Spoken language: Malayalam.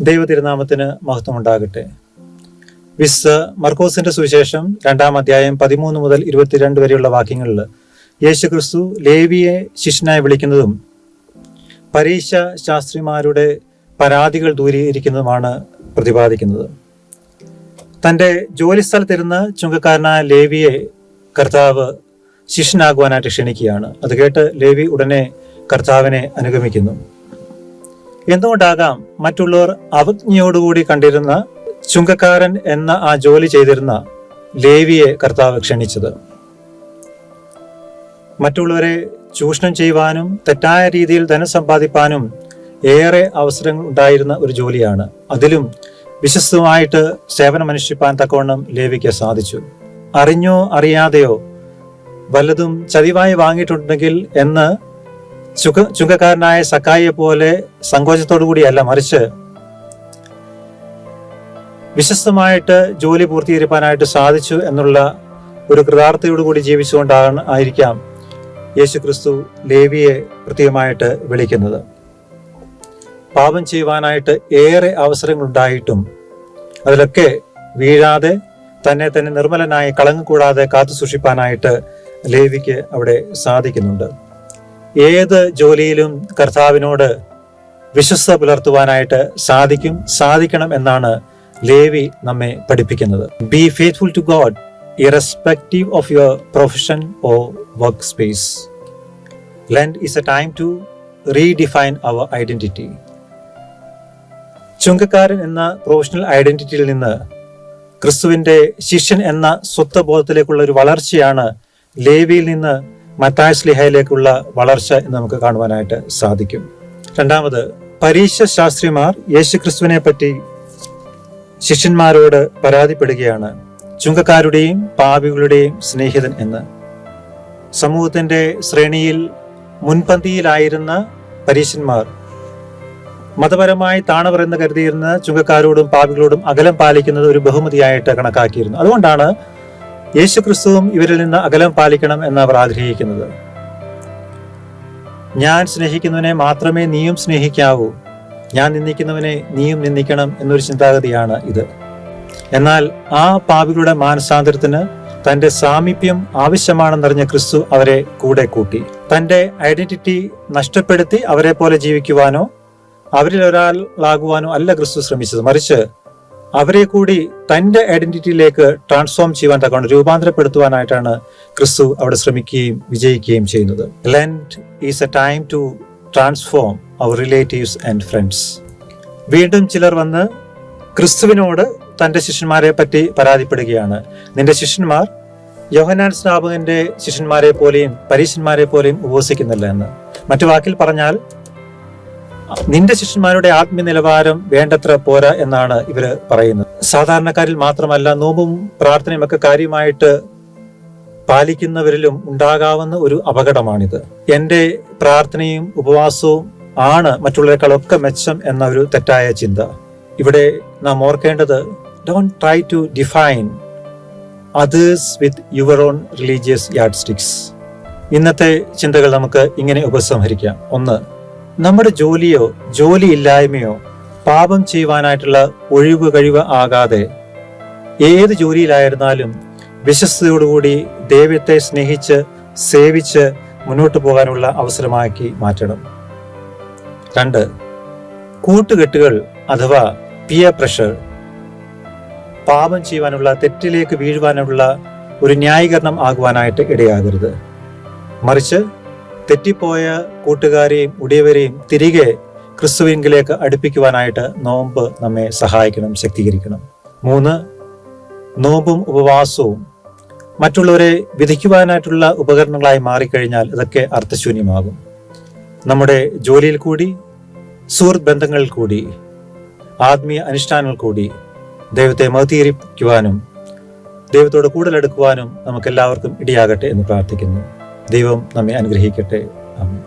ദൈവതിരുനാമത്തിന് മഹത്വം ഉണ്ടാകട്ടെ. വിശുദ്ധ മർക്കോസിന്റെ സുവിശേഷം 2-ാം അധ്യായം 13 മുതൽ 22 വരെയുള്ള വാക്യങ്ങളിൽ യേശുക്രിസ്തു ലേവിയെ ശിഷ്യനായി വിളിക്കുന്നതും പരീശ ശാസ്ത്രിമാരുടെ പരാതികൾ ദൂരീകരിക്കുന്നതുമാണ് പ്രതിപാദിക്കുന്നത്. തൻ്റെ ജോലിസ്ഥലത്തിരുന്ന് ചുങ്കക്കാരനായ ലേവിയെ കർത്താവ് ശിഷ്യനാകുവാനായിട്ട് ക്ഷണിക്കുകയാണ്. അത് കേട്ട് ലേവി ഉടനെ കർത്താവിനെ അനുഗമിക്കുന്നു. എന്തുകൊണ്ടാകാം മറ്റുള്ളവർ അവജ്ഞയോടുകൂടി കണ്ടിരുന്ന ചുങ്കക്കാരൻ എന്ന ആ ജോലി ചെയ്തിരുന്ന ലേവിയെ കർത്താവ് ക്ഷണിച്ചത്? മറ്റുള്ളവരെ ചൂഷണം ചെയ്യുവാനും തെറ്റായ രീതിയിൽ ധനം സമ്പാദിപ്പാനും ഏറെ അവസരങ്ങൾ ഉണ്ടായിരുന്ന ഒരു ജോലിയാണ്. അതിലും വിശ്വസ്തമായിട്ട് സേവനമനുഷ്ഠിപ്പാൻ തക്കവണ്ണം ലേവിക്ക് സാധിച്ചു. അറിഞ്ഞോ അറിയാതെയോ വല്ലതും ചതിവായി വാങ്ങിയിട്ടുണ്ടെങ്കിൽ എന്ന് ചുങ്കക്കാരനായ സക്കായിയെ പോലെ സങ്കോചത്തോടു കൂടിയല്ല, മറിച്ച് വിശ്വസ്തമായിട്ട് ജോലി പൂർത്തീകരിക്കാനായിട്ട് സാധിച്ചു എന്നുള്ള ഒരു കൃതാർത്ഥതയോടുകൂടി ആയിരിക്കാം യേശുക്രിസ്തു ലേവിയെ പ്രത്യേകമായിട്ട് വിളിക്കുന്നത്. പാപം ചെയ്യുവാനായിട്ട് ഏറെ അവസരങ്ങൾ ഉണ്ടായിട്ടും അതിലൊക്കെ വീഴാതെ തന്നെ നിർമ്മലനായി കളങ്കം കൂടാതെ കാത്തു സൂക്ഷിപ്പാനായിട്ട് ലേവിക്ക് അവിടെ സാധിക്കുന്നുണ്ട്. ഏത് ജോലിയിലും കർത്താവിനോട് വിശ്വസ്ത പുലർത്തുവാനായിട്ട് സാധിക്കണം എന്നാണ് ലേവി നമ്മെ പഠിപ്പിക്കുന്നത്. Be faithful to God irrespective of your profession or work space. Lent is a time to redefine our identity. ചുങ്കക്കാരൻ എന്ന പ്രൊഫഷണൽ ഐഡന്റിറ്റിയിൽ നിന്ന് ക്രിസ്തുവിന്റെ ശിഷ്യൻ എന്ന സ്വത്വബോധത്തിലേക്കുള്ള ഒരു വളർച്ചയാണ് ലേവിയിൽ നിന്ന് മത്തായി സ്ലീഹയിലേക്കുള്ള വളർച്ച എന്ന് നമുക്ക് കാണുവാനായിട്ട് സാധിക്കും. രണ്ടാമത്, പരീശ ശാസ്ത്രിമാർ യേശുക്രിസ്തുവിനെ പറ്റി ശിഷ്യന്മാരോട് പരാതിപ്പെടുകയാണ്. ചുങ്കക്കാരുടെയും പാപികളുടെയും സ്നേഹിതൻ എന്ന്. സമൂഹത്തിന്റെ ശ്രേണിയിൽ മുൻപന്തിയിലായിരുന്ന പരീശന്മാർ മതപരമായി താണവരെന്ന് കരുതിയിരുന്ന ചുങ്കക്കാരോടും പാപികളോടും അകലം പാലിക്കുന്നത് ഒരു ബഹുമതിയായിട്ട് കണക്കാക്കിയിരുന്നു. അതുകൊണ്ടാണ് യേശുക്രിസ്തുവും ഇവരിൽ നിന്ന് അകലം പാലിക്കണം എന്ന് അവർ ആഗ്രഹിക്കുന്നത്. ഞാൻ സ്നേഹിക്കുന്നവനെ മാത്രമേ നീയും സ്നേഹിക്കാവൂ, ഞാൻ നിന്ദിക്കുന്നവനെ നീയും നിന്ദിക്കണം എന്നൊരു ചിന്താഗതിയാണ് ഇത്. എന്നാൽ ആ പാപികളുടെ മാനസാന്തരത്തിന് തന്റെ സാമീപ്യം ആവശ്യമാണെന്നറിഞ്ഞ ക്രിസ്തു അവരെ കൂടെ കൂട്ടി. തന്റെ ഐഡന്റിറ്റി നഷ്ടപ്പെടുത്തി അവരെ പോലെ ജീവിക്കുവാനോ അവരിൽ ഒരാളാകുവാനോ അല്ല ക്രിസ്തു ശ്രമിച്ചത്, മറിച്ച് അവരെ കൂടി തന്റെ ഐഡന്റിറ്റിയിലേക്ക് ട്രാൻസ്ഫോം ചെയ്യുവാൻ തക്കവണ്ണം രൂപാന്തരപ്പെടുത്തുവാനായിട്ടാണ് ക്രിസ്തു അവിടെ ശ്രമിക്കുകയും വിജയിക്കുകയും ചെയ്യുന്നത്. Lent is a time to transform our relatives and friends. വീണ്ടും ചിലർ വന്ന് ക്രിസ്തുവിനോട് തന്റെ ശിഷ്യന്മാരെ പറ്റി പരാതിപ്പെടുകയാണ്. നിന്റെ ശിഷ്യന്മാർ യോഹന്നാൻ സ്നാപകന്റെ ശിഷ്യന്മാരെ പോലെയും പരീശന്മാരെ പോലെയും ഉപവസിക്കുന്നില്ല എന്ന്. മറ്റു വാക്കിൽ പറഞ്ഞാൽ നിന്റെ ശിഷ്യന്മാരുടെ ആത്മീയ നിലവാരം വേണ്ടത്ര പോരാ എന്നാണ് ഇവര് പറയുന്നത്. സാധാരണക്കാരിൽ മാത്രമല്ല, നോമ്പും പ്രാർത്ഥനയും ഒക്കെ കാര്യമായിട്ട് പാലിക്കുന്നവരിലും ഉണ്ടാകാവുന്ന ഒരു അപകടമാണിത്. എന്റെ പ്രാർത്ഥനയും ഉപവാസവും ആണ് മറ്റുള്ളവരെക്കാളൊക്കെ മെച്ചം എന്ന ഒരു തെറ്റായ ചിന്ത. ഇവിടെ നാം ഓർക്കേണ്ടത്, don't try to define others with your own religious yardsticks. ഇന്നത്തെ ചിന്തകൾ നമുക്ക് ഇങ്ങനെ ഉപസംഹരിക്കാം. ഒന്ന്, നമ്മുടെ ജോലിയോ ജോലിയില്ലായ്മയോ പാപം ചെയ്യുവാനായിട്ടുള്ള ഒഴിവ് കഴിവ് ആകാതെ ഏത് ജോലിയിലായിരുന്നാലും വിശ്വസ്തയോടുകൂടി ദൈവത്തെ സ്നേഹിച്ച് സേവിച്ച് മുന്നോട്ട് പോകാനുള്ള അവസരമാക്കി മാറ്റണം. രണ്ട്, കൂട്ടുകെട്ടുകൾ അഥവാ പിയർ പ്രഷർ പാപം ചെയ്യുവാനുള്ള, തെറ്റിലേക്ക് വീഴുവാനുള്ള ഒരു ന്യായീകരണം ആകുവാനായിട്ട് ഇടയാകരുത്. മറിച്ച് തെറ്റിപ്പോയ കൂട്ടുകാരെയും ഉടയവരെയും തിരികെ ക്രിസ്തുവിലേക്ക് അടുപ്പിക്കുവാനായിട്ട് നോമ്പ് നമ്മെ സഹായിക്കണം, ശക്തീകരിക്കണം. മൂന്ന്, നോമ്പും ഉപവാസവും മറ്റുള്ളവരെ വിധിക്കുവാനായിട്ടുള്ള ഉപകരണങ്ങളായി മാറിക്കഴിഞ്ഞാൽ ഇതൊക്കെ അർത്ഥശൂന്യമാകും. നമ്മുടെ ജോലിയിൽ കൂടി, സുഹൃത്ത് ബന്ധങ്ങളിൽ കൂടി, ആത്മീയ അനുഷ്ഠാനങ്ങൾ കൂടി ദൈവത്തെ മഹത്വീകരിക്കുവാനും ദൈവത്തോട് കൂടുതലെടുക്കുവാനും നമുക്കെല്ലാവർക്കും ഇടയാകട്ടെ എന്ന് പ്രാർത്ഥിക്കുന്നു. ദൈവം നമ്മെ അനുഗ്രഹിക്കട്ടെ. ആമേൻ.